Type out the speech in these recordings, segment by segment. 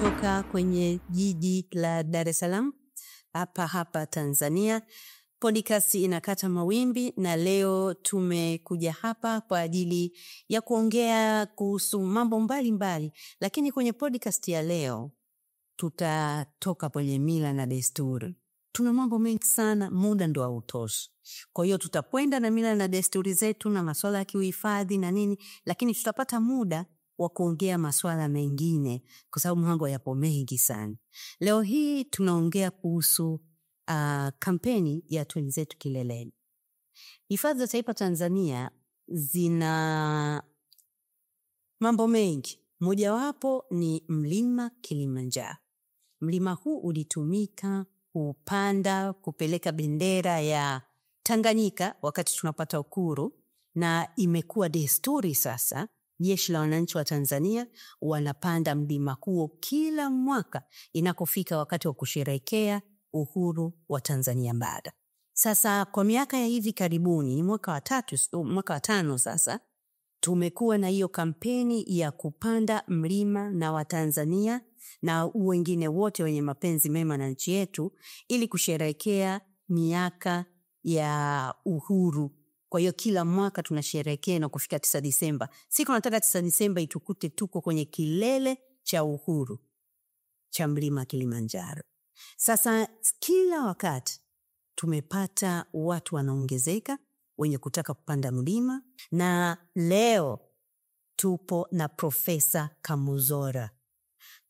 kutoka kwenye jiji la Dar es Salaam hapa Tanzania. Podcast inakata mawimbi na leo tumekuja hapa kwa ajili ya kuongea kuhusu mambo mbalimbali, lakini kwenye podcast ya leo tutatoka kwenye mila na desturi. Tuna mambo mengi sana, muda ndo hautoshi. Kwa hiyo tutakwenda na mila na desturi zetu na masuala ya kuhifadhi na nini, lakini tutapata muda wa kuongea masuala mengine kwa sababu mambo yapo mengi sana. Leo hii tunaongea kuhusu kampeni ya Twenzetu Kileleni. Hifadhi za Taifa Tanzania zina mambo mengi. Mojawapo ni mlima Kilimanjaro. Mlima huu ulitumika kupanda, kupeleka bendera ya Tanganyika wakati tunapata uhuru, na imekuwa desturi sasa. Jeshi la Wananchi wa Tanzania wanapanda mlima huo kila mwaka inakofika wakati wa kusherehekea uhuru wa Tanzania bara. Sasa kwa miaka ya hivi karibuni, mwaka wa 5 sasa, tumekuwa na hiyo kampeni ya kupanda mlima na Watanzania na wengine wote wenye mapenzi mema na nchi yetu ili kusherehekea miaka ya uhuru. Kwa hiyo kila mwaka tunasherehekea na kufika 9 Disemba. Siku nataka 9 Disemba itukute tuko kwenye kilele cha uhuru cha mlima Kilimanjaro. Sasa kila wakati tumepata watu wanaongezeka wenye kutaka kupanda mlima, na leo tupo na Profesa Kamuzora.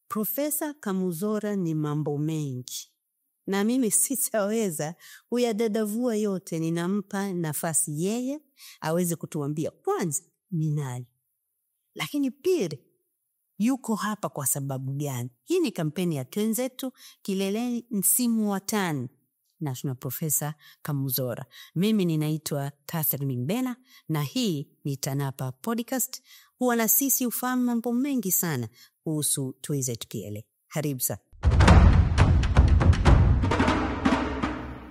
Profesa Kamuzora ni mambo mengi, na mimi sitaweza kuyadadavua yote. Ninampa nafasi yeye aweze kutuambia kwanza ni nani, lakini pili yuko hapa kwa sababu gani. Hii ni kampeni ya Twenzetu Kileleni msimu wa 5 na tuna Profesa Kamuzora. Mimi ninaitwa Catherine Mbena na hii ni TANAPA Podcast. Huwa na sisi ufahamu mambo mengi sana kuhusu Twenzetu Kileleni. Karibu sana.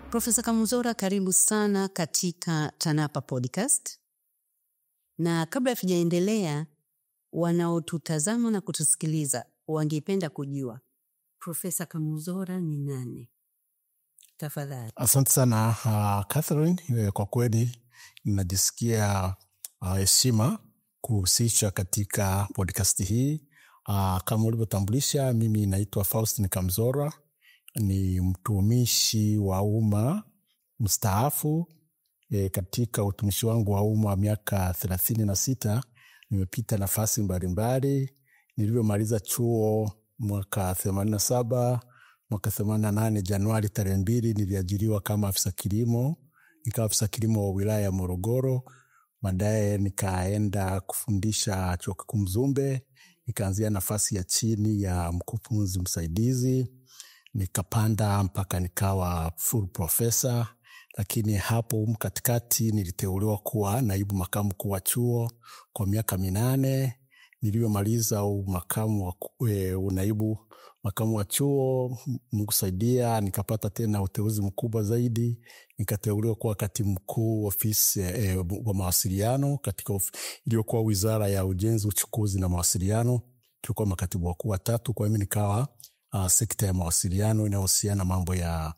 Profesa Kamuzora, karibu sana katika TANAPA Podcast. Na kabla tujaendelea, wanaotutazama na kutusikiliza wangependa kujua Profesa Kamuzora ni nani? Tafadhali. Asante sana Catherine, kwa kweli ninajisikia heshima kuhusisha katika podcast hii. Kama ulivyotambulisha, mimi naitwa Faustin Kamuzora, ni mtumishi wa umma mstaafu. Katika utumishi wangu wa umma miaka 36 nimepita nafasi mbalimbali. Nilivyomaliza chuo mwaka 87, mwaka 88 Januari tarehe 2 niliajiriwa kama afisa kilimo. Nikawa afisa kilimo wa wilaya ya Morogoro. Baadaye nikaenda kufundisha chuo kikuu Mzumbe. Nikaanzia nafasi ya chini ya mkufunzi msaidizi, nikapanda mpaka nikawa full professor. Lakini hapo katikati niliteuliwa kuwa naibu makamu mkuu wa chuo kwa miaka 8. Nilivyomaliza naibu makamu wa chuo, Mungu saidia, nikapata tena uteuzi mkubwa zaidi. Nikateuliwa kuwa katibu mkuu ofisi wa mawasiliano katika iliyokuwa Wizara ya Ujenzi, Uchukuzi na Mawasiliano. Tulikuwa makatibu wakuu 3. Kwa hiyo nikawa sekta ya mawasiliano inayohusiana mambo ya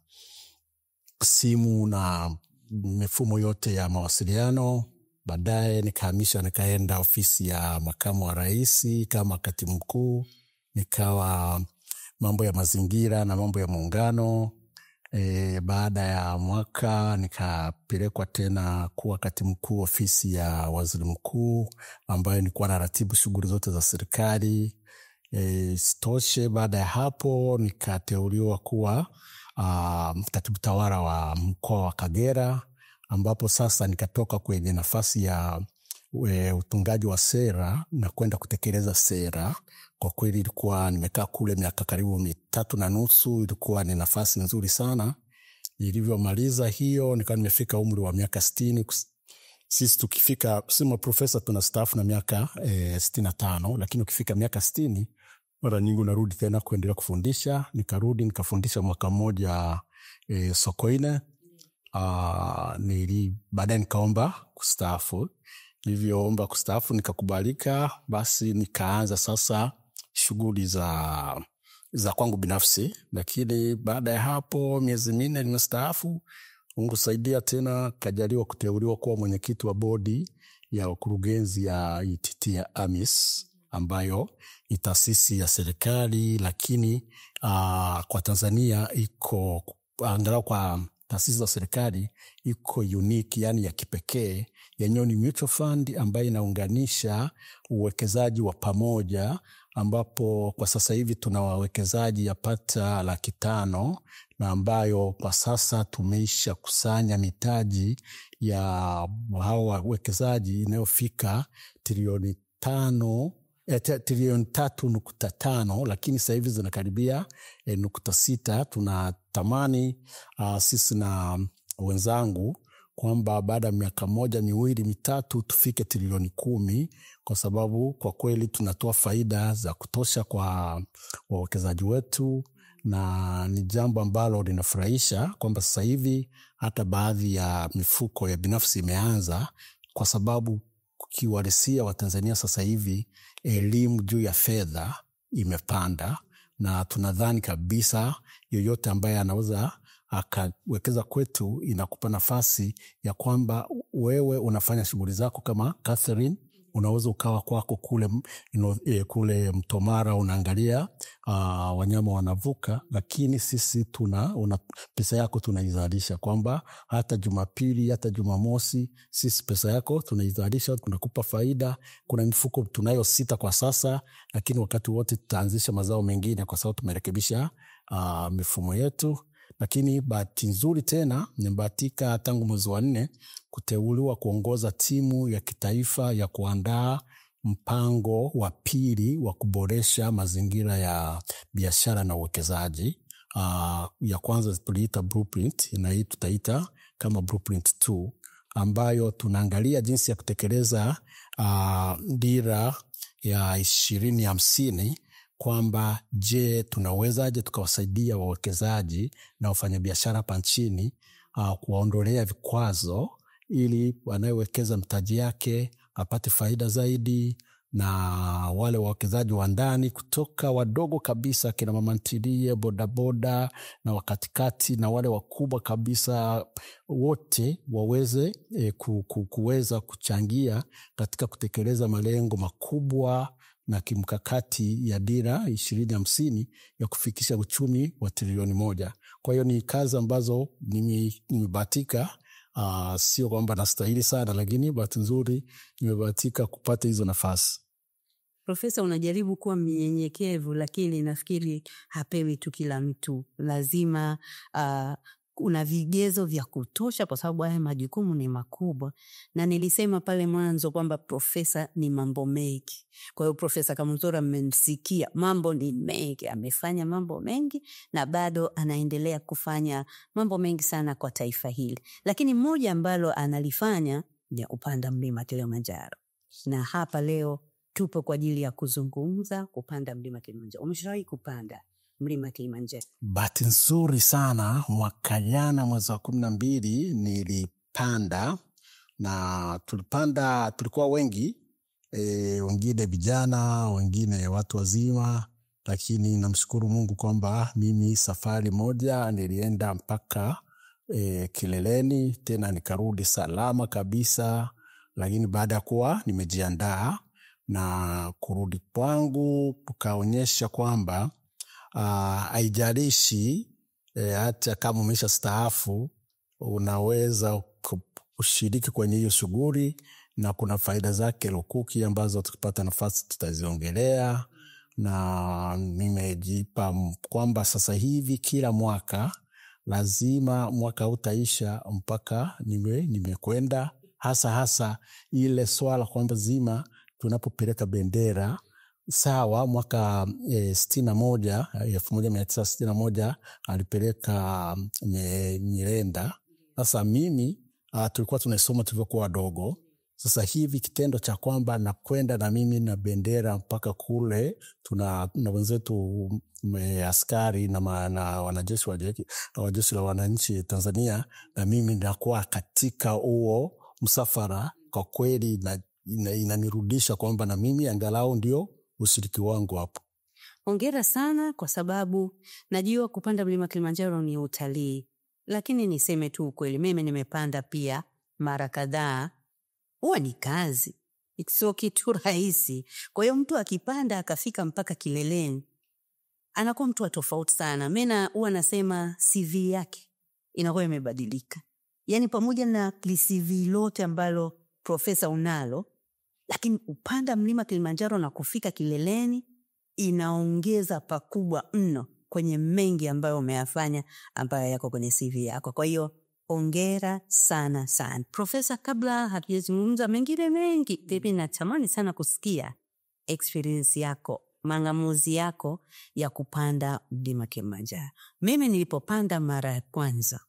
simu na mifumo yote ya mawasiliano. Baadaye nikahamisha nikaenda ofisi ya makamu wa rais kama katibu mkuu. Nikawa mambo ya mazingira na mambo ya muungano. Baada ya mwaka nikapelekwa tena kuwa katibu mkuu ofisi ya waziri mkuu, ambayo nilikuwa naratibu shughuli zote za serikali. Sitoshe, baada ya hapo nikateuliwa kuwa katibu tawala wa mkoa wa Kagera, ambapo sasa nikatoka kwenye nafasi ya utungaji wa sera na kwenda kutekeleza sera. Kwa kweli ilikuwa nimekaa kule miaka karibu 3.5. Ilikuwa ni nafasi nzuri sana. Nilivyomaliza hiyo nikawa nimefika umri wa miaka 60. Sisi tukifika sima profesa tunastaafu na miaka 65, lakini ukifika miaka 60 mara nyingi unarudi tena kuendelea kufundisha. Nikarudi nikafundisha mwaka mmoja Sokoine. Baadaye nikaomba kustaafu. Nilivyoomba kustaafu nikakubalika, basi nikaanza sasa shughuli za za kwangu binafsi, lakini baada ya hapo miezi 4 nimestaafu. Mungu saidia tena kajaliwa kuteuliwa kuwa mwenyekiti wa bodi ya ukurugenzi ya ITT ya AMIS, ambayo ni taasisi ya serikali, lakini kwa Tanzania iko angalau kwa taasisi za serikali iko unique, yani ya kipekee. Yenyewe ni mutual fund ambayo inaunganisha uwekezaji wa pamoja, ambapo kwa sasa hivi tuna wawekezaji yapata 500,000 na ambayo kwa sasa tumeisha kusanya mitaji ya hao wawekezaji inayofika trilioni 3.5, lakini sasa hivi zinakaribia 6. Tunatamani sisi na wenzangu kwamba baada ya miaka 1, 2, 3 tufike trilioni 10, kwa sababu kwa kweli tunatoa faida za kutosha kwa wawekezaji wetu, na ni jambo ambalo linafurahisha kwamba sasa hivi hata baadhi ya mifuko ya binafsi imeanza, kwa sababu kiuhalisia wa Tanzania sasa hivi elimu juu ya fedha imepanda, na tunadhani kabisa yoyote ambaye anaweza akawekeza kwetu inakupa nafasi ya kwamba wewe unafanya shughuli zako kama Catherine, unaweza ukawa kwako kule Mtomara unaangalia wanyama wanavuka, lakini sisi pesa yako tunaizalisha, kwamba hata Jumapili hata Jumamosi sisi pesa yako tunaizalisha, tunakupa faida. Kuna mifuko tunayo 6 kwa sasa, lakini wakati wote tutaanzisha mazao mengine kwa sababu tumerekebisha mifumo yetu. Lakini bahati nzuri tena nimebahatika tangu mwezi wa 4 kuteuliwa kuongoza timu ya kitaifa ya kuandaa mpango wa pili wa kuboresha mazingira ya biashara na uwekezaji. Ya kwanza tuliita Blueprint, na hii tutaita kama Blueprint 2, ambayo tunaangalia jinsi ya kutekeleza dira ya 2050, kwamba je, tunawezaje tukawasaidia wawekezaji na wafanyabiashara hapa nchini kuwaondolea vikwazo ili wanayewekeza mtaji yake apate faida zaidi, na wale wawekezaji wa ndani kutoka wadogo kabisa kina mama ntilie, bodaboda na wakatikati, na wale wakubwa kabisa wote waweze kuweza kuchangia katika kutekeleza malengo makubwa na kimkakati ya dira 2050 ya kufikisha uchumi wa trilioni 1. Kwa hiyo ni kazi ambazo nimebahatika, sio kwamba nastahili sana, lakini bahati nzuri nimebahatika kupata hizo nafasi. Profesa, unajaribu kuwa mnyenyekevu, lakini nafikiri hapewi tu kila mtu. Lazima una vigezo vya kutosha, kwa sababu haya majukumu ni makubwa. Na nilisema pale mwanzo kwamba profesa ni mambo mengi. Kwa hiyo Profesa Kamunzora mmemsikia, mambo ni mengi, amefanya mambo mengi na bado anaendelea kufanya mambo mengi sana kwa taifa hili. Lakini moja ambalo analifanya ni kupanda mlima Kilimanjaro. Na hapa leo tupo kwa ajili ya kuzungumza kupanda mlima Kilimanjaro. Umeshawahi kupanda mlima Kilimanjaro? Bahati nzuri sana mwaka jana mwezi wa 12 nilipanda, na tulikuwa wengi, wengine vijana, wengine watu wazima, lakini namshukuru Mungu kwamba mimi safari moja nilienda mpaka kileleni, tena nikarudi salama kabisa. Lakini baada ya kuwa nimejiandaa na kurudi kwangu kukaonyesha kwamba haijalishi hata kama umesha staafu unaweza kushiriki kwenye hiyo shughuli, na kuna faida zake lukuki ambazo tukipata nafasi tutaziongelea. Na nimejipa kwamba sasa hivi kila mwaka lazima mwaka utaisha mpaka nimekwenda, hasa ile swala kwamba zima tunapopeleka bendera. Sawa, mwaka 1961 alipeleka Nyirenda. Sasa mimi tulikuwa tunasoma tulivyokuwa wadogo. Sasa hivi kitendo cha kwamba nakwenda na mimi na bendera mpaka kule, tuna wenzetu askari na wanajeshi wa jeshi la wananchi Tanzania, na mimi nakuwa katika huo msafara, kwa kweli inanirudisha kwamba na mimi angalau ndio ushiriki wangu hapo. hongera sana, kwa sababu najua kupanda mlima Kilimanjaro ni utalii, lakini niseme tu ukweli, mimi nimepanda pia mara kadhaa. Huwa ni kazi, sio kitu rahisi. Kwa hiyo mtu akipanda akafika mpaka kileleni, anakuwa mtu wa tofauti sana. Mimi huwa nasema CV yake inakuwa imebadilika. Yaani pamoja na CV lote ambalo profesa unalo, lakini upanda mlima Kilimanjaro na kufika kileleni inaongeza pakubwa mno kwenye mengi ambayo umeyafanya ambayo yako kwenye CV yako. Kwa hiyo hongera sana sana. Profesa, kabla hatujazungumza mengine mengi, bibi, natamani sana kusikia experience yako, mang'amuzi yako ya kupanda mlima Kilimanjaro. Mimi nilipopanda mara ya kwanza,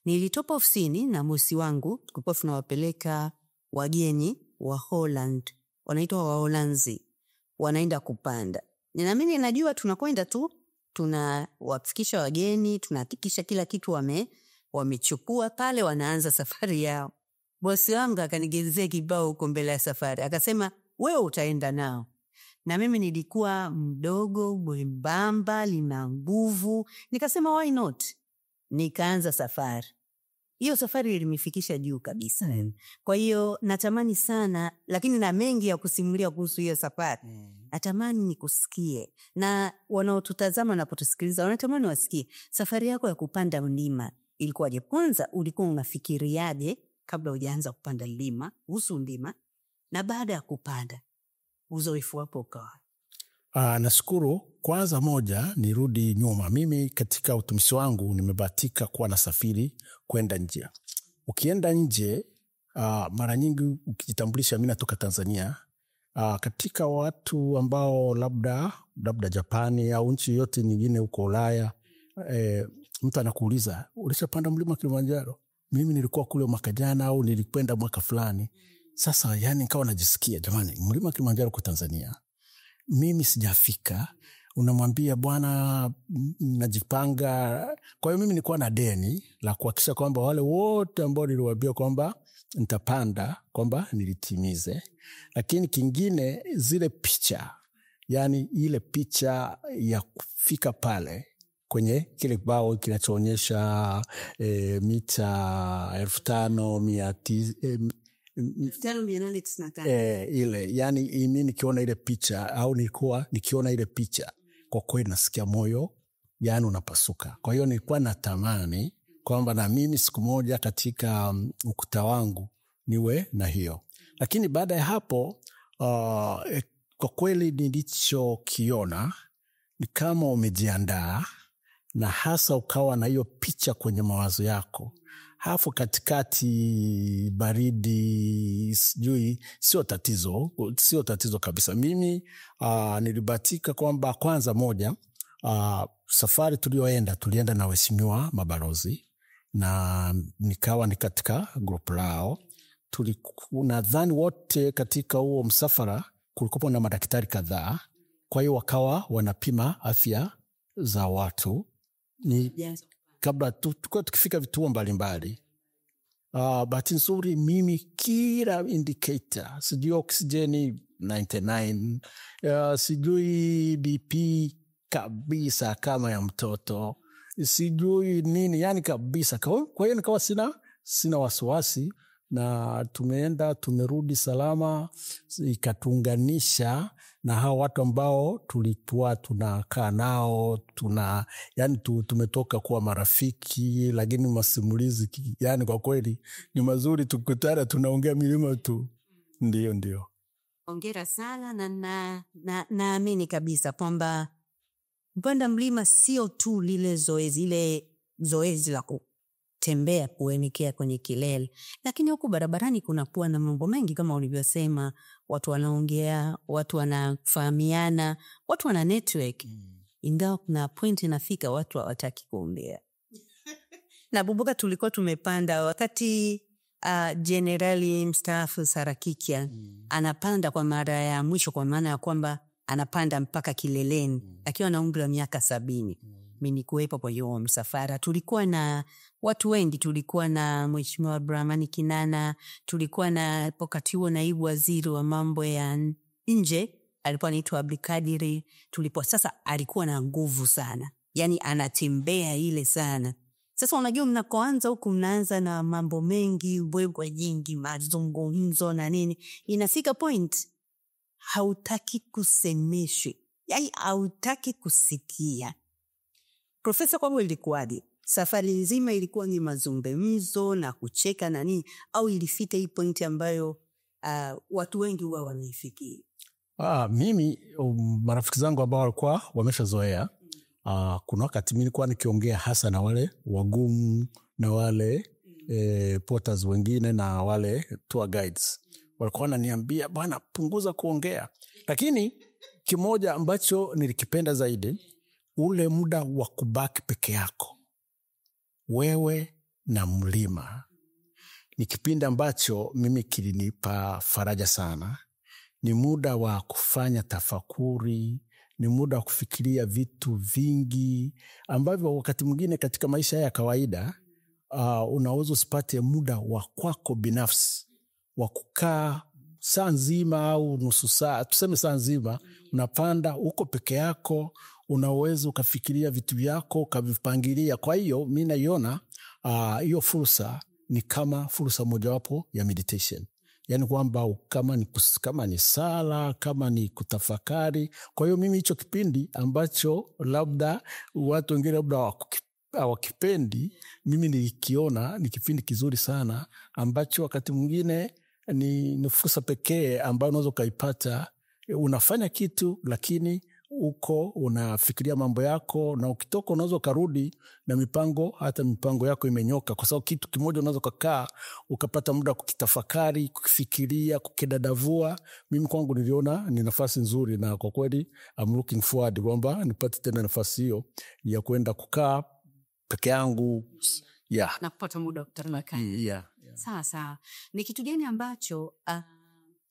nilitoka ofisini na bosi wangu, tulikuwa tunawapeleka wageni wa Holland, wanaitwa Waholanzi, wanaenda kupanda. Na mimi najua tunakwenda tu, tunawafikisha wageni, tunahakikisha kila kitu wamechukua pale, wanaanza safari yao. Bosi wangu akanigezea kibao huko mbele ya safari, akasema wewe utaenda nao. Na mimi nilikuwa mdogo, mwembamba, nina nguvu, nikasema why not? Nikaanza safari. Hiyo safari ilinifikisha juu kabisa. Kwa hiyo natamani sana, lakini na mengi ya kusimulia kuhusu hiyo safari. Natamani nikusikie, na wanaotutazama na kutusikiliza wanatamani wasikie safari yako ya kupanda mlima ilikuwaje. Kwanza ulikuwa unafikiriaje kabla hujaanza kupanda mlima, kuhusu mlima, na baada ya kupanda uzoefu wako ukawa? Nashukuru. Kwanza moja, nirudi nyuma. Mimi katika utumishi wangu nimebahatika kuwa nasafiri kwenda nje. Ukienda nje, mara nyingi ukijitambulisha mimi natoka Tanzania, katika watu ambao labda Japani au nchi yote nyingine huko Ulaya, mtu anakuuliza, ulishapanda mlima Kilimanjaro? Mimi nilikuwa kule mwaka jana au nilikwenda mwaka fulani. Sasa yani nikawa najisikia, jamani, mlima Kilimanjaro kwa Tanzania, mimi sijafika. Unamwambia bwana, najipanga. Kwa hiyo mimi nilikuwa na deni la kuhakikisha kwamba wale wote ambao niliwaambia kwamba nitapanda kwamba nilitimize. Lakini kingine, zile picha, yani ile picha ya kufika pale kwenye kile bao kinachoonyesha mita 5,895 ile, yani mimi nikiona ile picha au nilikuwa nikiona ile picha, kwa kweli nasikia moyo yani unapasuka. Kwa hiyo nilikuwa natamani kwamba na mimi siku moja katika ukuta wangu niwe na hiyo. Lakini baada ya hapo, kwa kweli nilichokiona ni kama umejiandaa, na hasa ukawa na hiyo picha kwenye mawazo yako. Hafu katikati baridi, sijui, sio tatizo kabisa. Mimi nilibahatika kwamba kwanza moja, safari tulienda na waheshimiwa mabalozi, na nikawa ni katika group lao. Nadhani wote katika huo msafara kulikuwa na madaktari kadhaa, kwa hiyo wakawa wanapima afya za watu kabla tukifika vituo mbalimbali. Bahati nzuri mimi kila indicator, sijui oksijeni 99, sijui BP kabisa kama ya mtoto, sijui nini, yani kabisa. Kwa hiyo nikawa sina wasiwasi, na tumerudi salama, ikatuunganisha na hao watu ambao tulikuwa tunakaa nao, yani tumetoka kuwa marafiki, lakini masimulizi yani kwa kweli ni mazuri, tukutana tunaongea milima tu. Ndio. Hongera sana, na naamini kabisa kwamba kupanda mlima sio tu ile zoezi la kutembea kuelekea kwenye kilele, lakini huko barabarani kunakuwa na mambo mengi kama ulivyosema, watu wanaongea, watu wanafahamiana, watu wana network. Ingawa kuna point inafika watu hawataki kuongea. Nakumbuka tulikuwa tumepanda wakati Generali mstaafu Sarakikia anapanda kwa mara ya mwisho, kwa maana ya kwamba anapanda mpaka kileleni akiwa na umri wa miaka 70. Mimi nikuwepo kwa hiyo msafara. Tulikuwa na watu wengi, tulikuwa na Mheshimiwa Abdulrahman Kinana, tulikuwa na wakati huo naibu waziri wa mambo ya nje alikuwa anaitwa Abdulkadiri. Sasa alikuwa na nguvu sana, yani anatembea ile sana. Sasa unajua mnakoanza huku mnaanza na mambo mengi, mbwembwe nyingi, mazungumzo na nini, inafika point hautaki kusemeshwe, yani hautaki kusikia. Profesa, kwako ilikuwaje? Safari nzima ilikuwa ni mazungumzo na kucheka na nini, au ilifika hii point ambayo watu wengi huwa wanaifikia? Mimi marafiki zangu ambao walikuwa wameshazoea, kuna wakati mimi nilikuwa nikiongea hasa na wale wagumu na wale porters wengine na wale tour guides. Walikuwa wananiambia, bwana, punguza kuongea. Lakini kimoja ambacho nilikipenda zaidi, ule muda wa kubaki peke yako, wewe na mlima, ni kipindi ambacho mimi kilinipa faraja sana. Ni muda wa kufanya tafakuri, ni muda wa kufikiria vitu vingi ambavyo wakati mwingine katika maisha ya kawaida unaweza usipate muda wa kwako binafsi wa kukaa saa nzima au nusu saa, tuseme saa nzima, unapanda uko peke yako, unaweza ukafikiria vitu vyako, ukavipangilia. Kwa hiyo mimi naiona hiyo fursa ni kama fursa mojawapo ya meditation. Yani kwamba kama ni sala, kama ni kutafakari. Kwa hiyo mimi hicho kipindi ambacho labda watu wengine labda hawakipendi, mimi nilikiona ni kipindi kizuri sana ambacho wakati mwingine ni fursa pekee ambayo unaweza ukaipata. Unafanya kitu lakini uko unafikiria mambo yako, na ukitoka unaweza ukarudi na mipango yako imenyoka, kwa sababu kitu kimoja unaweza kukaa ukapata muda kukitafakari, kukifikiria, kukidadavua. Mimi kwangu niliona ni nafasi nzuri, na kwa kweli I'm looking forward kwamba nipate tena nafasi hiyo ya kwenda kukaa peke yangu na kupata muda wa kutafakari. Sawa. Ni kitu gani ambacho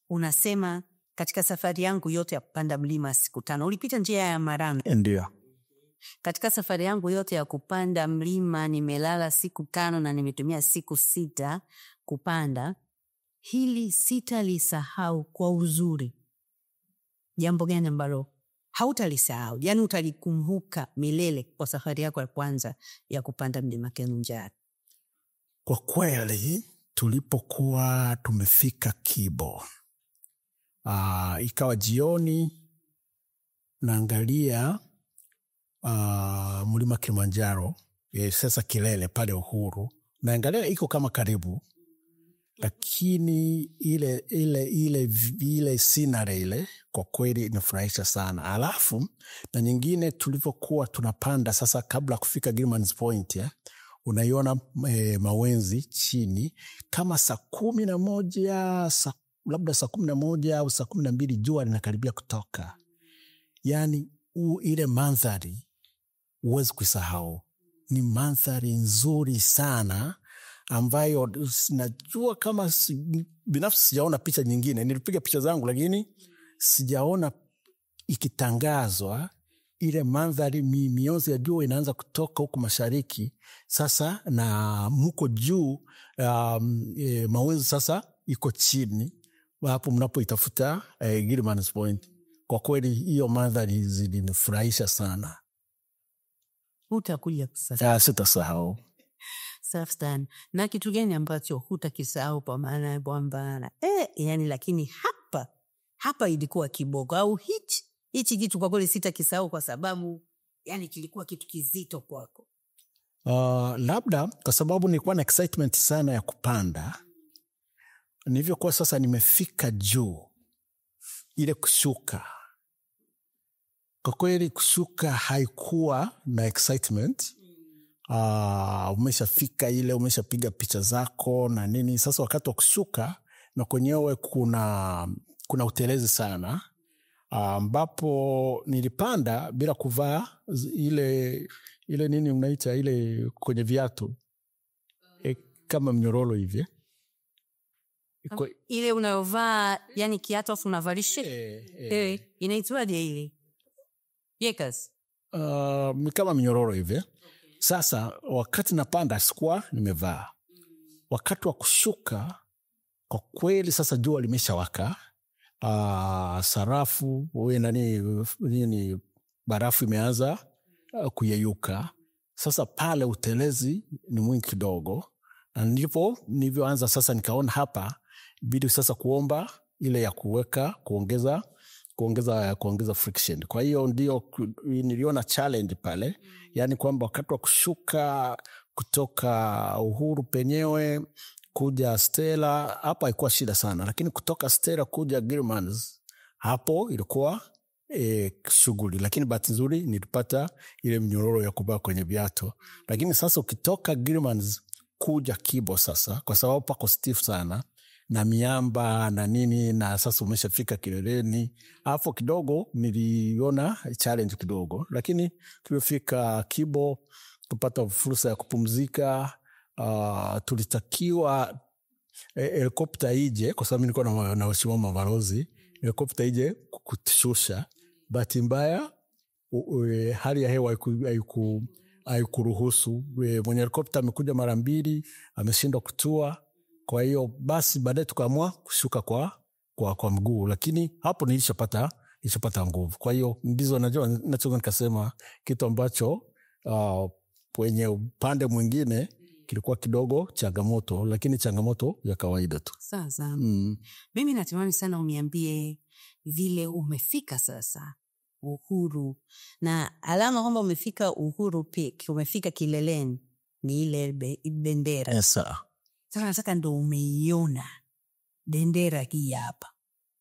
unasema katika safari yangu yote ya kupanda mlima siku 5, ulipita njia ya Marangu? Ndio. Katika safari yangu yote ya kupanda mlima nimelala siku 5 na nimetumia siku 6 kupanda. Hili sitalisahau kwa uzuri. Jambo gani ambalo hautalisahau, yani utalikumbuka milele kwa safari yako ya kwanza ya kupanda mlima Kilimanjaro? Kwa kweli tulipokuwa tumefika Kibo, ikawa jioni, naangalia mlima Kilimanjaro, sasa kilele pale Uhuru, naangalia iko kama karibu, lakini ile scenery ile kwa kweli inafurahisha sana. Alafu na nyingine, tulipokuwa tunapanda sasa, kabla kufika Gilman's Point, unaiona mawenzi chini kama saa 11, labda saa 11 au saa 12, jua linakaribia kutoka. Yani ile mandhari huwezi kusahau. Ni mandhari nzuri sana ambayo najua kama binafsi sijaona picha nyingine. Nilipiga picha zangu lakini sijaona ikitangazwa ile mandhari. Mionzi ya jua inaanza kutoka huko mashariki sasa, na mko juu mawenzi sasa iko chini hapo mnapoitafuta Gilman's Point. Kwa kweli hiyo mandhari zilinifurahisha sana. Hutakuja kusahau. Sitasahau. Safstan. Na kitu gani ambacho hutakisahau kwa maana ya kwamba yani lakini hapa ilikuwa kiboko, au hichi kitu kwa kweli sitakisahau kwa sababu yani kilikuwa kitu kizito kwako? Labda kwa sababu nilikuwa na excitement sana ya kupanda. Nilivyokuwa sasa nimefika juu, ile kushuka, kwa kweli kushuka haikuwa na excitement. Umeshafika ile, umeshapiga picha zako na nini. Sasa wakati wa kushuka na kwenyewe kuna utelezi sana, ambapo nilipanda bila kuvaa ile nini unaita ile kwenye viatu kama mnyororo hivi. Ile unayovaa yani kiatu afu unavalisha inaitwaje ile? Yekas. Kama mnyororo hivi. Sasa wakati napanda sikuwa nimevaa. Wakati wa kushuka kwa kweli sasa jua limeshawaka, sarafu nini barafu imeanza kuyeyuka. Sasa pale utelezi ni mwingi kidogo, na ndipo nilivyoanza sasa, nikaona hapa bidi sasa kuomba ile ya kuongeza friction. Kwa hiyo ndio niliona challenge pale, yani kwamba wakati wa kushuka kutoka Uhuru penyewe kuja Stella hapa haikuwa shida sana, lakini kutoka Stella kuja Gilmans hapo ilikuwa shughuli. Lakini bahati nzuri nilipata ile mnyororo ya kubaa kwenye viatu. Lakini sasa ukitoka Gilmans kuja Kibo sasa, kwa sababu pako stiff sana na miamba na nini, na sasa umeshafika kileleni, hapo kidogo niliona challenge kidogo. Lakini tulifika Kibo tupata fursa ya kupumzika. Tulitakiwa helikopta ije, kwa sababu nilikuwa na waheshimiwa mabalozi, helikopta ije kutushusha. Bahati mbaya hali ya hewa haikuruhusu. Mwenye helikopta amekuja mara 2, ameshindwa kutua. Kwa hiyo basi baadaye tukaamua kushuka kwa mguu, lakini hapo nilishapata nguvu. Kwa hiyo ndizo nacho nikasema kitu ambacho kwenye upande mwingine kilikuwa kidogo changamoto, lakini changamoto ya kawaida tu. Sasa mimi natamani sana uniambie vile umefika sasa Uhuru, na alama kwamba umefika Uhuru Peak, umefika kileleni ni ile bendera. Yes, sir. Sasa nataka ndo umeiona bendera hii hapa,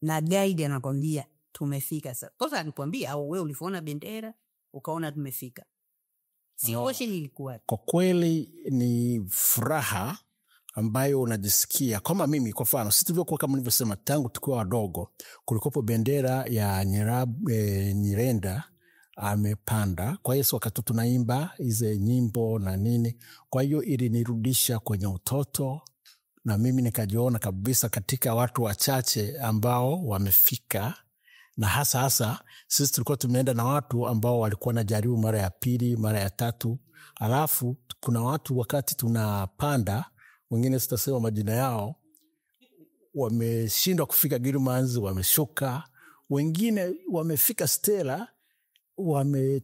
na guide anakwambia tumefika sasa. Kwanza alikwambia au wewe ulipoona bendera ukaona tumefika? Situation ilikuwa kwa kweli ni furaha ambayo unajisikia kama mimi. Kwa mfano sisi tulivyokuwa, kama nilivyosema, tangu tukiwa wadogo kulikopo bendera ya Nyirenda amepanda. Kwa hiyo wakati tunaimba hizo nyimbo na nini, kwa hiyo ilinirudisha kwenye utoto, na mimi nikajiona kabisa katika watu wachache ambao wamefika. Na hasa sisi tulikuwa tumeenda na watu ambao walikuwa na jaribu mara ya 2, mara ya 3. Alafu kuna watu wakati tunapanda, wengine sitasema majina yao, wameshindwa kufika Gilmans, wameshuka. Wengine wamefika Stella,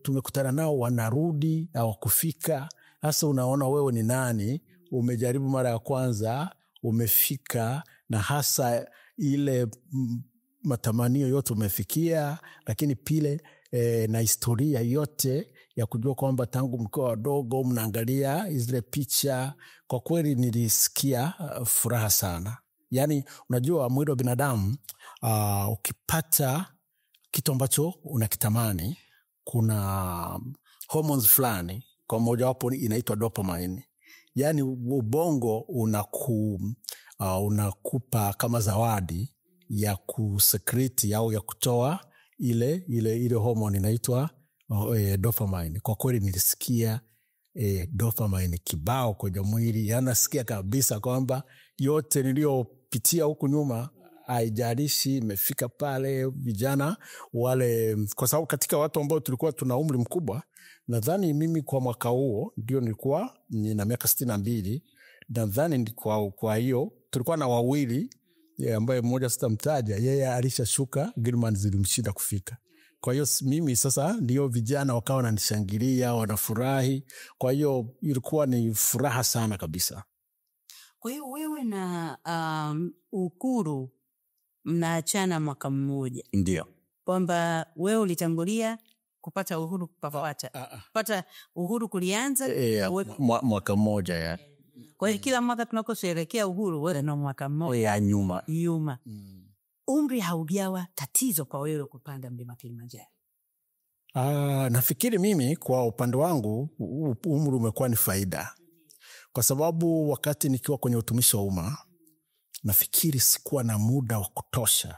tumekutana nao wanarudi au kufika. Hasa unaona wewe ni nani, umejaribu mara ya kwanza, umefika, na hasa ile matamanio yote umefikia, lakini pile na historia yote ya kujua kwamba tangu mkiwa wadogo mnaangalia zile picha. Kwa kweli nilisikia furaha sana. Yani unajua mwili wa binadamu ukipata kitu ambacho unakitamani, kuna hormones fulani, kwa moja wapo inaitwa dopamine. Yani ubongo unakupa kama zawadi ya kusekreti au ya kutoa ile hormone inaitwa dopamine. Kwa kweli nilisikia dopamine kibao kwenye mwili. Yani nasikia kabisa kwamba yote niliyopitia huku nyuma haijalishi, imefika pale. Vijana wale, kwa sababu katika watu ambao tulikuwa tuna umri mkubwa, nadhani mimi kwa mwaka huo ndio nilikuwa nina miaka 62, nadhani. Kwa hiyo tulikuwa na 2 ambaye mmoja sitamtaja, yeye alishashuka Gilmans, zilimshinda kufika. Kwa hiyo mimi sasa ndio vijana wakawa wananishangilia, wanafurahi. Kwa hiyo ilikuwa ni furaha sana kabisa. Kwa hiyo wewe na Uhuru mnaachana mwaka mmoja? Ndio. Kwamba wewe ulitangulia kupata uhuru kupata uhuru kulianza mwaka mmoja ya. Kwa hiyo kila mwaka tunakosherehekea uhuru wewe na mwaka mmoja ya nyuma. Umri haujawa tatizo kwa wewe kupanda mlima Kilimanjaro? Nafikiri mimi kwa upande wangu umri umekuwa ni faida, kwa sababu wakati nikiwa kwenye utumishi wa umma nafikiri sikuwa na muda wa kutosha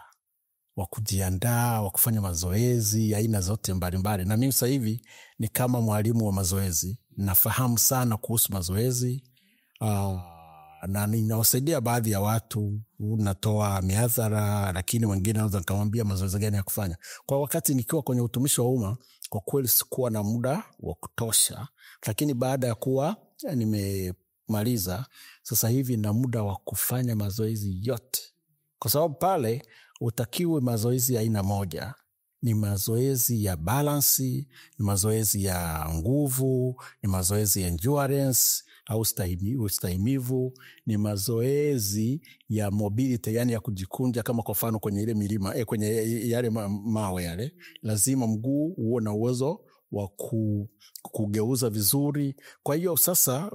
wa kujiandaa, wa kufanya mazoezi aina zote mbalimbali. Na mimi sasa hivi ni kama mwalimu wa mazoezi, nafahamu sana kuhusu mazoezi. Na ninawasaidia baadhi ya watu, natoa mihadhara, lakini wengine naweza nikamwambia mazoezi gani ya kufanya. Kwa wakati nikiwa kwenye utumishi wa umma, kwa kweli sikuwa na muda wa kutosha, lakini baada ya kuwa nimemaliza sasa hivi na muda wa kufanya mazoezi yote. Kwa sababu pale utakiwe mazoezi ya aina moja. Ni mazoezi ya balance, ni mazoezi ya nguvu, ni mazoezi ya endurance au ustahimivu, ni mazoezi ya mobility, yani ya kujikunja, kama kwa mfano kwenye ile milima kwenye yale mawe yale, lazima mguu uwe na uwezo wa kugeuza vizuri. Kwa hiyo sasa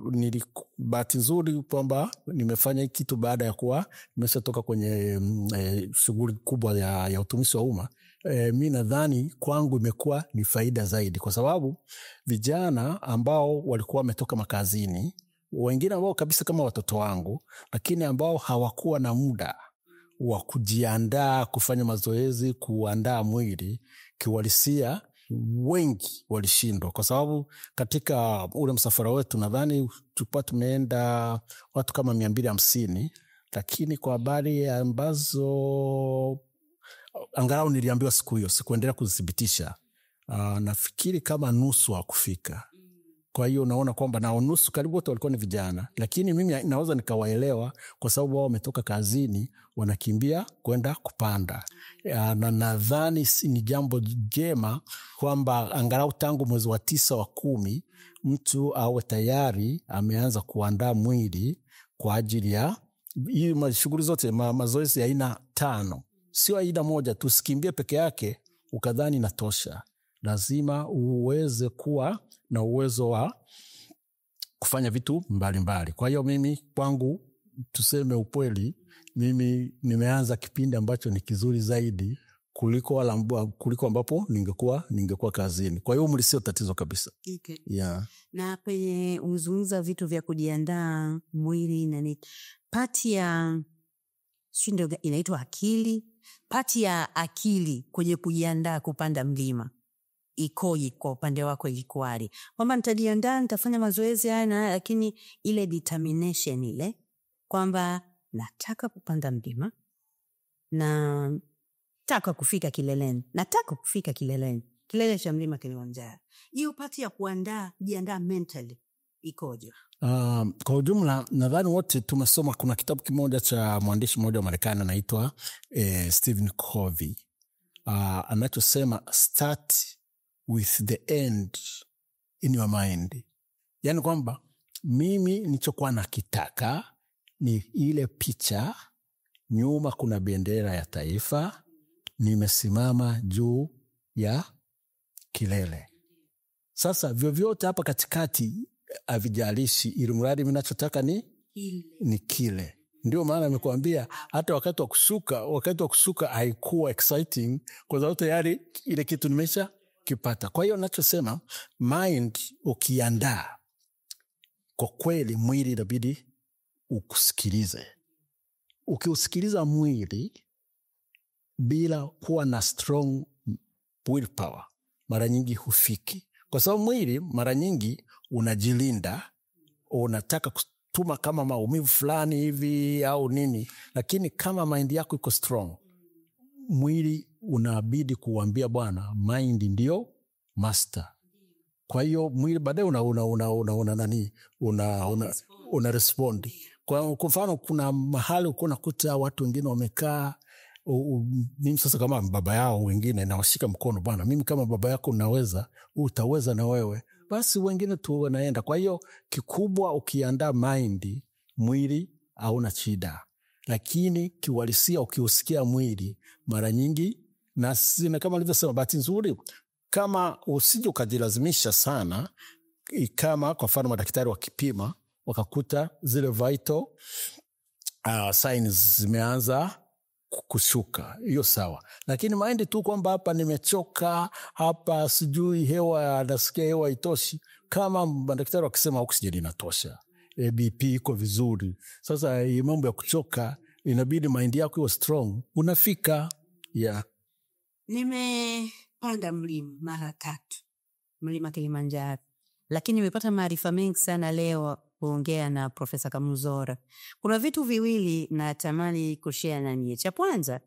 bahati nzuri kwamba nimefanya kitu baada ya kuwa nimeshatoka kwenye shughuli kubwa ya utumishi wa umma. Mi nadhani kwangu imekuwa ni faida zaidi, kwa sababu vijana ambao walikuwa wametoka makazini, wengine ambao kabisa kama watoto wangu, lakini ambao hawakuwa na muda wa kujiandaa kufanya mazoezi, kuandaa mwili kiuhalisia, wengi walishindwa. Kwa sababu katika ule msafara wetu nadhani tulikuwa tumeenda watu kama 250, lakini kwa habari ambazo angalau niliambiwa siku hiyo, sikuendelea kuzithibitisha, nafikiri kama nusu hakufika. Kwa hiyo unaona kwamba na nusu karibu wote walikuwa ni vijana, lakini mimi naweza nikawaelewa kwa sababu wao wametoka kazini, wanakimbia kwenda kupanda. Na nadhani ni jambo jema kwamba angalau tangu mwezi wa 9 wa 10 mtu awe tayari ameanza kuandaa mwili kwa ajili ya hii shughuli zote, mazoezi ya aina 5. Sio aina moja tu, sikimbie peke yake ukadhani natosha. Lazima uweze kuwa na uwezo wa kufanya vitu mbalimbali. Kwa hiyo mimi kwangu, tuseme ukweli, mimi nimeanza kipindi ambacho ni kizuri zaidi kuliko ambapo ningekuwa kazini. Kwa hiyo umri sio tatizo kabisa. Okay. Yeah. Na penye uzungumza vitu vya kujiandaa mwili na ni pati ya ndio inaitwa akili. Pati ya akili kwenye kujiandaa kupanda mlima ikoje kwa upande wako? Ilikuwaje kwamba nitajiandaa, nitafanya mazoezi haya na lakini ile determination ile kwamba nataka kupanda mlima na nataka kufika kileleni, kilele cha mlima Kilimanjaro, hiyo pati ya kujiandaa mentally ikoje? Kwa ujumla nadhani wote tumesoma, kuna kitabu kimoja cha mwandishi mmoja wa Marekani anaitwa Stephen Covey, anachosema start with the end in your mind. Yani kwamba mimi nilichokuwa nakitaka ni ile picha, nyuma kuna bendera ya taifa, nimesimama juu ya kilele. Sasa vyovyote hapa katikati havijalishi, ili mradi mimi ninachotaka ni kile. Ndio maana nimekuambia hata wakati wa kushuka haikuwa exciting kwa sababu tayari ile kitu nimesha kipata. Kwa hiyo ninachosema, mind ukiandaa, kwa kweli mwili inabidi ukusikilize. Ukiusikiliza mwili bila kuwa na strong willpower, mara nyingi hufiki. Kwa sababu mwili mara nyingi unajilinda, unataka kutuma kama maumivu fulani hivi au nini, lakini kama mind yako iko strong, mwili unabidi kuambia bwana, mind ndio master. Kwa hiyo mwili baadaye una respond. Kwa mfano kuna mahali unakuta watu wengine wamekaa, mimi sasa kama baba yao, wengine nawashika mkono, bwana mimi kama baba yako naweza, utaweza na wewe, basi wengine tu wanaenda. Kwa hiyo kikubwa ukiandaa mind, mwili hauna shida. Lakini kiuhalisia ukiusikia mwili mara nyingi, na kama nilivyosema, bahati nzuri kama usije ukajilazimisha sana, kama kwa mfano madaktari wakipima wakakuta zile vital signs zimeanza kushuka, hiyo sawa. Lakini mind tu kwamba hapa nimechoka, hapa sijui hewa, nasikia hewa itoshi, kama madaktari wakisema oxygen inatosha, BP iko vizuri, sasa mambo ya kuchoka inabidi mind yako iwe strong, unafika. Yeah. Nimepanda mlima mara 3, mlima Kilimanjaro, lakini nimepata maarifa mengi sana leo kuongea na Profesa Kamuzora. Kuna vitu viwili natamani kushare na nyie. Cha kwanza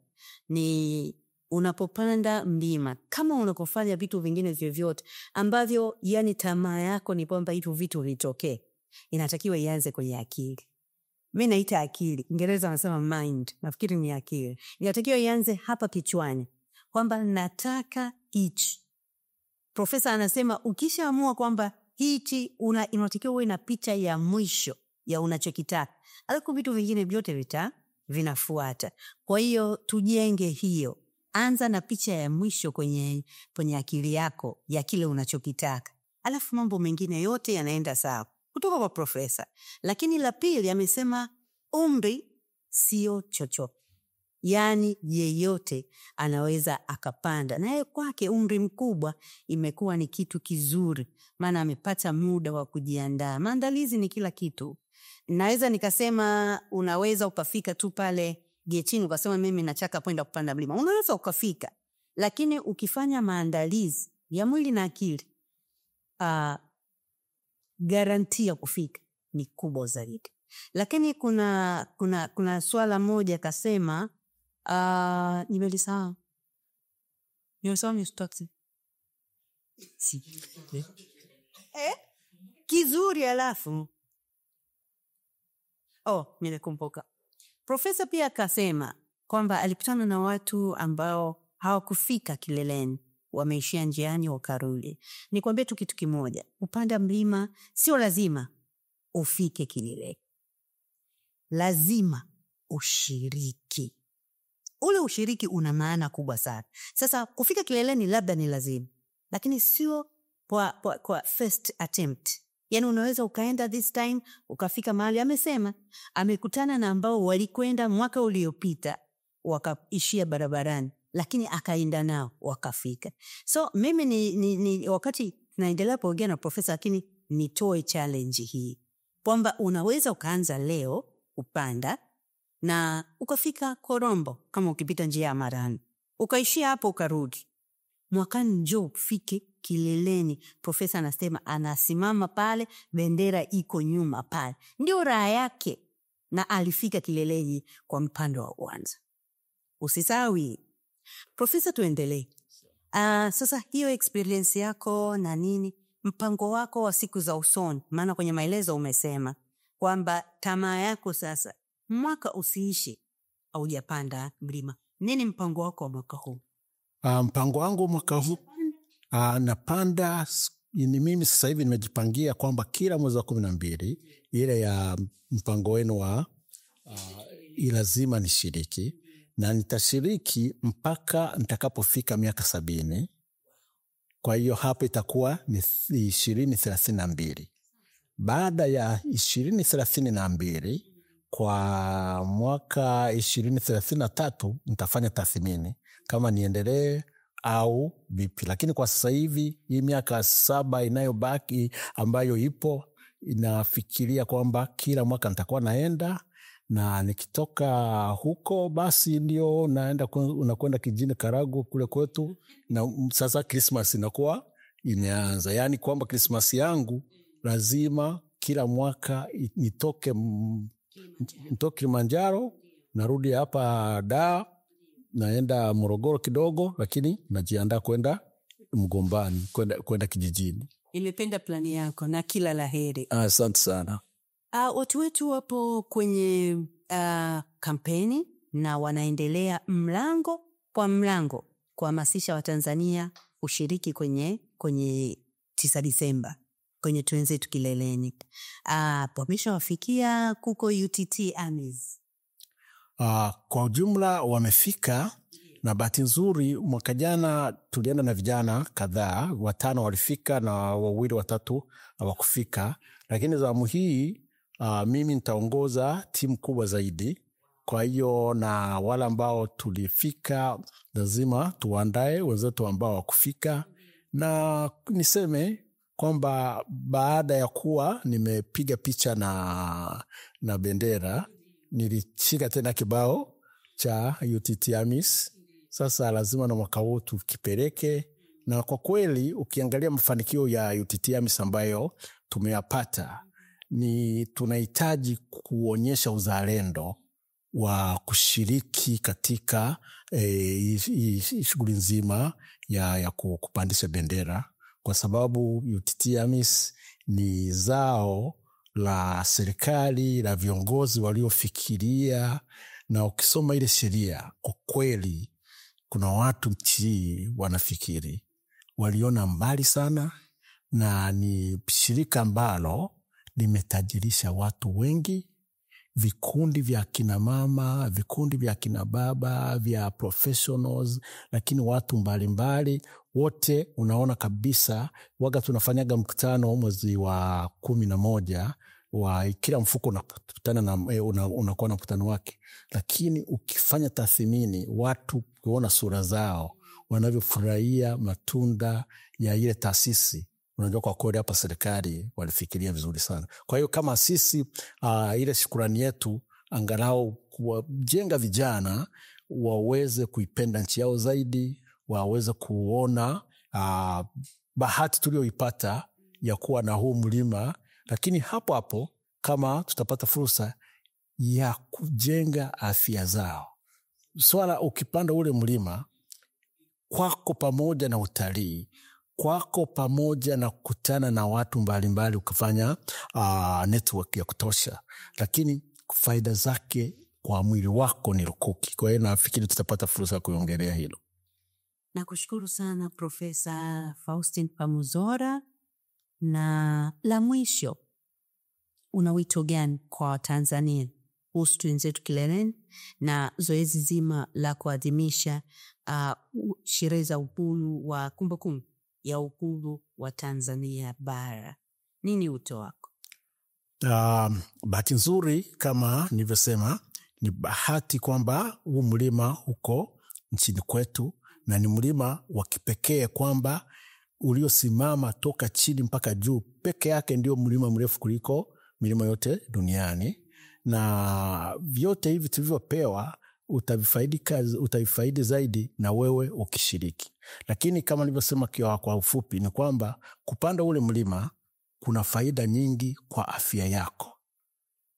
ni unapopanda mlima, kama unakofanya vitu vingine vyovyote ambavyo yani tamaa yako ni kwamba hitu vitu vitokee, inatakiwa ianze kwenye akili. mimi naita akili, Kiingereza wanasema mind, nafikiri ni akili. Inatakiwa ianze hapa kichwani kwamba nataka hichi. Profesa anasema ukishaamua kwamba hichi unatakiwa uwe na picha ya mwisho ya unachokitaka, alafu vitu vingine vyote vinafuata. Kwa hiyo tujenge hiyo, anza na picha ya mwisho kwenye akili yako ya kile unachokitaka, alafu mambo mengine yote yanaenda sawa, kutoka kwa profesa. Lakini la pili amesema umri sio chochote, yani yeyote anaweza akapanda, na yeye kwake umri mkubwa imekuwa ni kitu kizuri, maana amepata muda wa kujiandaa. Maandalizi ni kila kitu. Naweza nikasema unaweza ukafika tu pale getini ukasema mimi nataka kwenda kupanda mlima, unaweza ukafika, lakini ukifanya maandalizi ya mwili na akili, garantia kufika ni kubwa zaidi. Lakini kuna swala moja kasema, nimelisahau mistake kizuri, alafu nimekumbuka. Profesa pia akasema kwamba alikutana na watu ambao hawakufika kileleni, wameishia njiani wakarudi. Nikwambie tu kitu kimoja, upanda mlima sio lazima ufike kileleni, lazima ushiriki. Ule ushiriki una maana kubwa sana. Sasa kufika kileleni labda ni lazima, lakini sio kwa first attempt. Yani unaweza ukaenda this time ukafika mahali. Amesema amekutana na ambao walikwenda mwaka uliopita wakaishia barabarani, lakini akaenda nao wakafika. So mimi ni wakati naendelea kuongea na profesa, lakini nitoe challenge hii kwamba unaweza ukaanza leo upanda na ukafika Korombo, kama ukipita njia ya Marani ukaishia hapo ukarudi. Mwakani njoo ufike kileleni. Profesa anasema anasimama pale, bendera iko nyuma pale, ndio raha yake, na alifika kileleni kwa mpando wa kwanza. Usisawi. Profesa, tuendelee. Sasa hiyo experience yako na nini, mpango wako wa siku za usoni, maana kwenye maelezo umesema kwamba tamaa yako sasa mwaka usiishi haujapanda mlima. Nini mpango wako wa mwaka huu? Mpango wangu mwaka huu napanda. Mimi sasa hivi nimejipangia kwamba kila mwezi wa 12 ile ya mpango wenu wa lazima nishiriki, na nitashiriki mpaka nitakapofika miaka 70. Kwa hiyo hapo itakuwa ni 2032. Baada ya 2032 kwa mwaka 2033 nitafanya tathmini kama niendelee au vipi. Lakini kwa sasa hivi hii miaka 7 inayobaki ambayo ipo, inafikiria kwamba kila mwaka nitakuwa naenda, na nikitoka huko basi ndio unakwenda kijini Karagwe kule kwetu, na sasa Christmas inakuwa imeanza. Yani kwamba Christmas yangu lazima kila mwaka nitoke Kilimanjaro, narudi hapa Dar, naenda Morogoro kidogo, lakini najiandaa kwenda Mgombani, kwenda kijijini. Nimependa plani yako na kila laheri. Asante sana. Watu wetu wapo kwenye kampeni na wanaendelea mlango kwa mlango kuhamasisha Watanzania ushiriki kwenye 9 Disemba kwenye Twenzetu Kileleni. Wameshawafikia kuko UTT AMIS? Kwa ujumla wamefika, na bahati nzuri mwaka jana tulienda na vijana kadhaa, 5 walifika na 2-3 hawakufika. Lakini zamu hii mimi nitaongoza timu kubwa zaidi. Kwa hiyo na wale ambao tulifika lazima tuandae wenzetu ambao hawakufika. Na niseme kwamba baada ya kuwa nimepiga picha na bendera, nilishika tena kibao cha UTT AMIS. Sasa lazima na mwaka huu tukipeleke, na kwa kweli ukiangalia mafanikio ya UTT AMIS ambayo tumeyapata, ni tunahitaji kuonyesha uzalendo wa kushiriki katika shughuli nzima ya kupandisha bendera, kwa sababu UTT AMIS ni zao la serikali, la viongozi waliofikiria, na ukisoma ile sheria, kwa kweli kuna watu nchi wanafikiri, waliona mbali sana, na ni shirika ambalo limetajirisha watu wengi, vikundi vya kina mama, vikundi vya kina baba, vya professionals, lakini watu mbalimbali wote. Unaona kabisa, waga tunafanyaga mkutano mwezi wa 11 wa kila mfuko unakutana na unakuwa na mkutano wake, lakini ukifanya tathmini, watu kuona sura zao wanavyofurahia matunda ya ile taasisi, unajua kwa kweli hapa serikali walifikiria vizuri sana. Kwa hiyo kama sisi ile shukrani yetu angalau kuwajenga vijana waweze kuipenda nchi yao zaidi, waweze kuona bahati tulioipata ya kuwa na huu mlima, lakini hapo hapo kama tutapata fursa ya kujenga afya zao. Swala ukipanda ule mlima kwako, pamoja na utalii kwako, pamoja na kukutana na watu mbalimbali, ukifanya network ya kutosha, lakini faida zake kwa mwili wako ni lukuki. Kwa hiyo nafikiri tutapata fursa ya kuongelea hilo. Nakushukuru sana Profesa Faustin Pamuzora. Na la mwisho, una wito gani kwa Tanzania kuhusu Twenzetu Kileleni na zoezi zima la kuadhimisha sherehe za uhuru wa kumbukumbu ya uhuru wa Tanzania bara? Nini wito wako? Bahati nzuri kama nilivyosema, ni bahati kwamba huu mlima uko nchini kwetu, na ni mlima wa kipekee kwamba uliosimama toka chini mpaka juu peke yake ndio mlima mrefu kuliko milima yote duniani. Na vyote hivi tulivyopewa utavifaidi zaidi na wewe ukishiriki. Lakini kama nilivyosema kwa ufupi, ni kwamba kupanda ule mlima kuna faida nyingi kwa afya yako.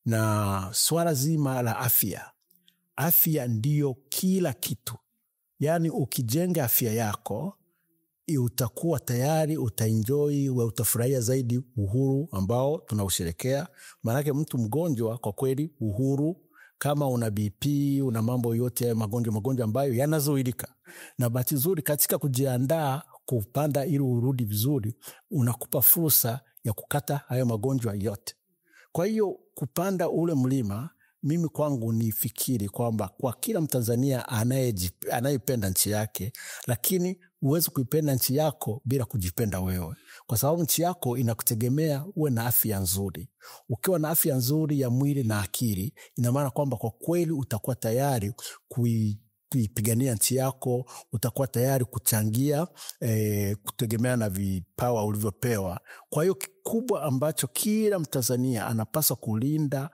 Na swala zima la afya ndio kila kitu. Yaani ukijenga afya yako, utakuwa tayari, utaenjoy, utafurahia zaidi uhuru ambao tunausherekea. Maanake mtu mgonjwa kwa kweli uhuru, kama una BP, una mambo yote magonjwa ambayo yanazuilika. Na bahati nzuri katika kujiandaa kupanda ili urudi vizuri, unakupa fursa ya kukata hayo magonjwa yote. Kwa hiyo kupanda ule mlima, mimi kwangu nifikiri kwamba kwa kila Mtanzania anayependa nchi yake, lakini uweze kuipenda nchi yako bila kujipenda wewe, kwa sababu nchi yako inakutegemea uwe na afya nzuri. Ukiwa na afya nzuri ya mwili na akili, ina maana kwamba kwa kweli utakuwa tayari kuipigania nchi yako, utakuwa tayari kuchangia kutegemea na vipawa ulivyopewa. Kwa hiyo kikubwa ambacho kila Mtanzania anapaswa kulinda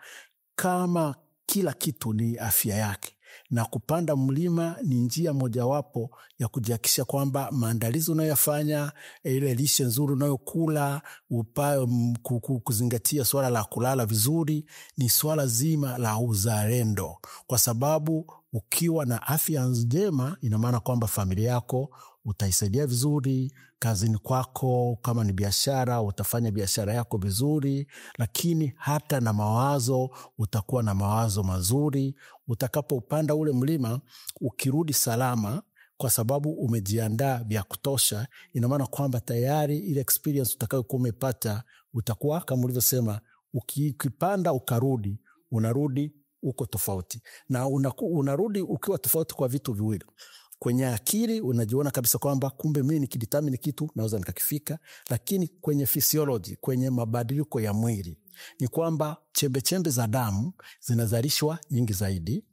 kama kila kitu ni afya yake, na kupanda mlima ni njia mojawapo ya kujihakikisha kwamba maandalizi unayofanya, ile lishe nzuri unayokula, kuzingatia swala la kulala vizuri, ni swala zima la uzalendo. Kwa sababu ukiwa na afya njema, ina maana kwamba familia yako utaisaidia vizuri, kazini kwako kama ni biashara utafanya biashara yako vizuri, lakini hata na mawazo utakuwa na mawazo mazuri. Utakapopanda ule mlima ukirudi salama, kwa sababu umejiandaa vya kutosha, ina maana kwamba tayari ile experience utakayokuwa umepata, utakuwa kama ulivyosema, ukipanda ukarudi, unarudi uko tofauti. Na unarudi ukiwa tofauti kwa vitu viwili. Kwenye akili unajiona kabisa kwamba kumbe mimi nikidetermine kitu naweza nikakifika, lakini kwenye physiology, kwenye mabadiliko ya mwili, ni kwamba chembe za damu zinazalishwa nyingi zaidi,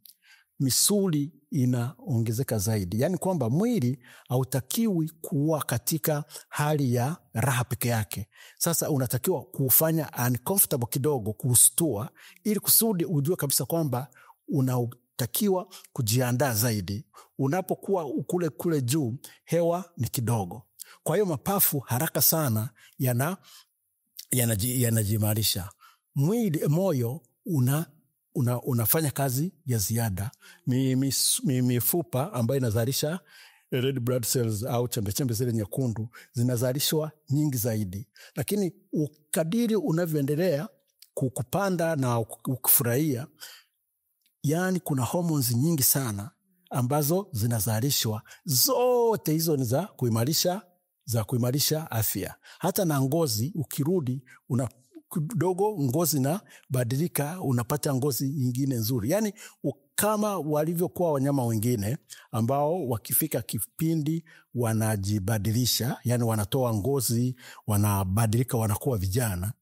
misuli inaongezeka zaidi. Yani kwamba mwili hautakiwi kuwa katika hali ya raha peke yake. Sasa unatakiwa kufanya uncomfortable kidogo, kustua, ili kusudi ujue kabisa kwamba unatakiwa kujiandaa zaidi. Unapokuwa kule juu, hewa ni kidogo. Kwa hiyo mapafu haraka sana yanajimarisha. Moyo unafanya kazi ya ziada. Mifupa ambayo inazalisha red blood cells au chembe zile nyekundu zinazalishwa nyingi zaidi. Lakini kadiri unavyoendelea kupanda na ukifurahia, yani kuna hormones nyingi sana ambazo zinazalishwa. Zote hizo ni za kuimarisha afya. Hata na ngozi, ukirudi kidogo ngozi na badilika, unapata ngozi nyingine nzuri. Yani kama walivyokuwa wanyama wengine ambao wakifika kipindi wanajibadilisha, yani wanatoa ngozi, wanabadilika, wanakuwa vijana.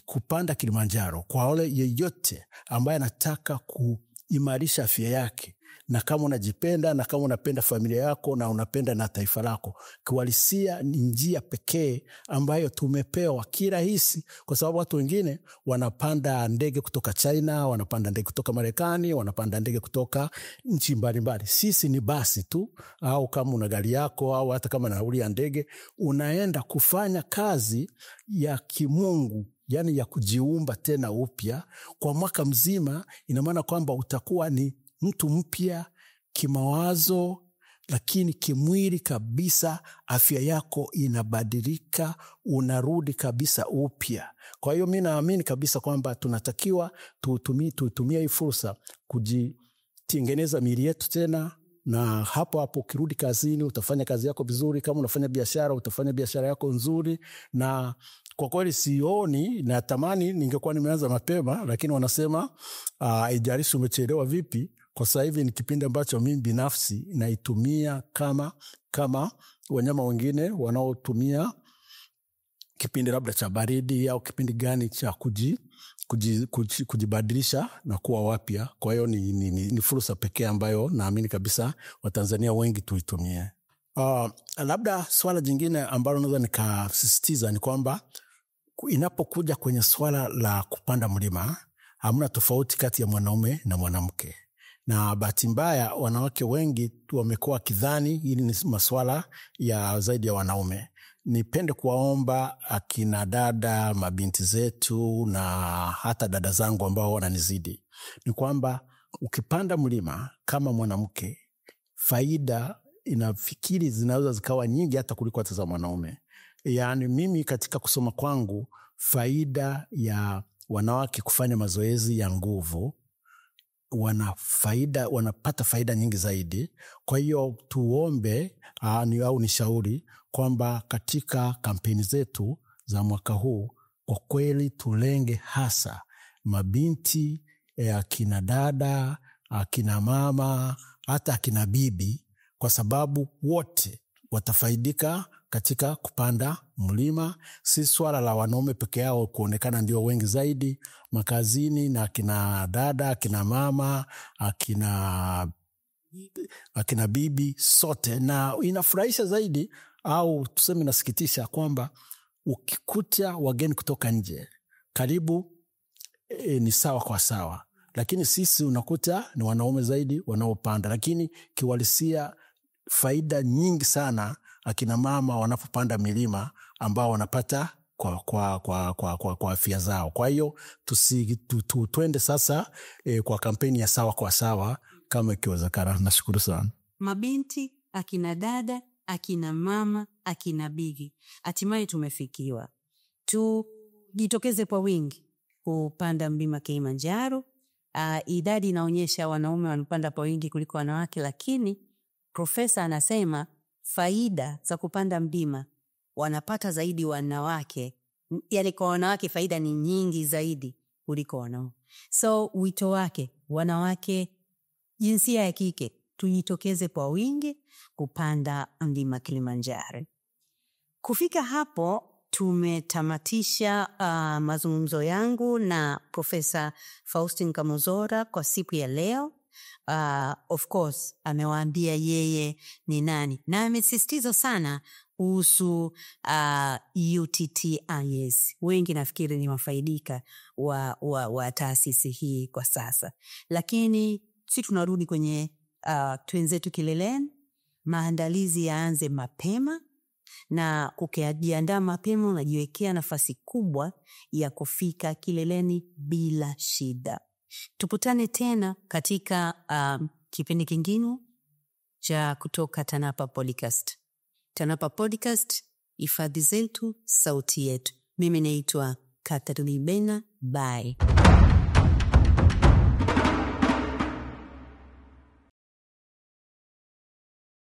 Kupanda Kilimanjaro kwa wale yeyote ambaye anataka kuimarisha afya yake, na kama unajipenda na kama unapenda familia yako na unapenda na taifa lako, kiuhalisia ni njia pekee ambayo tumepewa kirahisi, kwa sababu watu wengine wanapanda ndege kutoka China, wanapanda ndege kutoka Marekani, wanapanda ndege kutoka nchi mbalimbali. Sisi ni basi tu, au kama una gari yako, au hata kama nauli ya ndege, unaenda kufanya kazi ya kimungu, yani ya kujiumba tena upya kwa mwaka mzima. Ina maana kwamba utakuwa ni mtu mpya kimawazo, lakini kimwili kabisa afya yako inabadilika, unarudi kabisa upya. Kwa hiyo mimi naamini kabisa kwamba tunatakiwa tutumie hii fursa kujitengeneza miili yetu tena, na hapo ukirudi kazini utafanya kazi yako vizuri. Kama unafanya biashara, utafanya biashara yako nzuri. Na kwa kweli sioni, na tamani ningekuwa nimeanza mapema, lakini wanasema haijalishi umechelewa vipi. Kwa sasa hivi ni kipindi ambacho mimi binafsi naitumia kama wanyama wengine wanaotumia kipindi labda cha baridi au kipindi gani cha kujibadilisha na kuwa wapya. Kwa hiyo ni fursa pekee ambayo naamini kabisa Watanzania wengi tuitumie. Labda swala jingine ambalo naweza nikasisitiza ni kwamba inapokuja kwenye swala la kupanda mlima, hamna tofauti kati ya mwanaume na mwanamke. Na bahati mbaya wanawake wengi wamekuwa kidhani hili ni masuala ya zaidi ya wanaume. Nipende kuwaomba akina dada, mabinti zetu na hata dada zangu ambao wananizidi, ni kwamba ukipanda mlima kama mwanamke, faida inafikiri zinaweza zikawa nyingi hata kuliko hata za mwanaume. Yani mimi katika kusoma kwangu, faida ya wanawake kufanya mazoezi ya nguvu, wanapata faida nyingi zaidi. Kwa hiyo tuombe au nishauri kwamba katika kampeni zetu za mwaka huu, kwa kweli tulenge hasa mabinti, akina dada, akina mama, hata akina bibi, kwa sababu wote watafaidika katika kupanda mlima. Si swala la wanaume peke yao kuonekana ndio wengi zaidi makazini, na akina dada, akina mama, akina bibi, sote. Na inafurahisha zaidi, au tuseme nasikitisha, kwamba ukikuta wageni kutoka nje karibu ni sawa kwa sawa, lakini sisi unakuta ni wanaume zaidi wanaopanda. Lakini kiuhalisia faida nyingi sana akina mama wanapopanda milima ambao wanapata kwa afya zao. Kwa hiyo tuende sasa kwa kampeni ya sawa kwa sawa kama ikiwezekana. Nashukuru sana. Mabinti, akina dada, akina mama, akina bibi, hatimaye tumefikiwa. Tujitokeze kwa wingi kupanda mlima Kilimanjaro. Idadi inaonyesha wanaume wanapanda kwa wingi kuliko wanawake, lakini profesa anasema faida za kupanda mlima wanapata zaidi wanawake. Yani kwa wanawake faida ni nyingi zaidi kuliko wanaume. So wito wake, wanawake jinsia ya kike, tujitokeze kwa wingi kupanda mlima Kilimanjaro. Kufika hapo tumetamatisha mazungumzo yangu na Profesa Faustin Kamuzora kwa siku ya leo. Of course amewaambia yeye ni nani, na amesisitiza sana kuhusu UTTIS. Wengi nafikiri ni wafaidika wa taasisi hii kwa sasa, lakini si tunarudi kwenye twenzetu kileleni. Maandalizi yaanze mapema, na kujiandaa mapema unajiwekea nafasi kubwa ya kufika kileleni bila shida. Tukutane tena katika kipindi kingine cha kutoka TANAPA Podcast. TANAPA Podcast, hifadhi zetu, sauti yetu. Mimi naitwa Catherine Bena. Bye.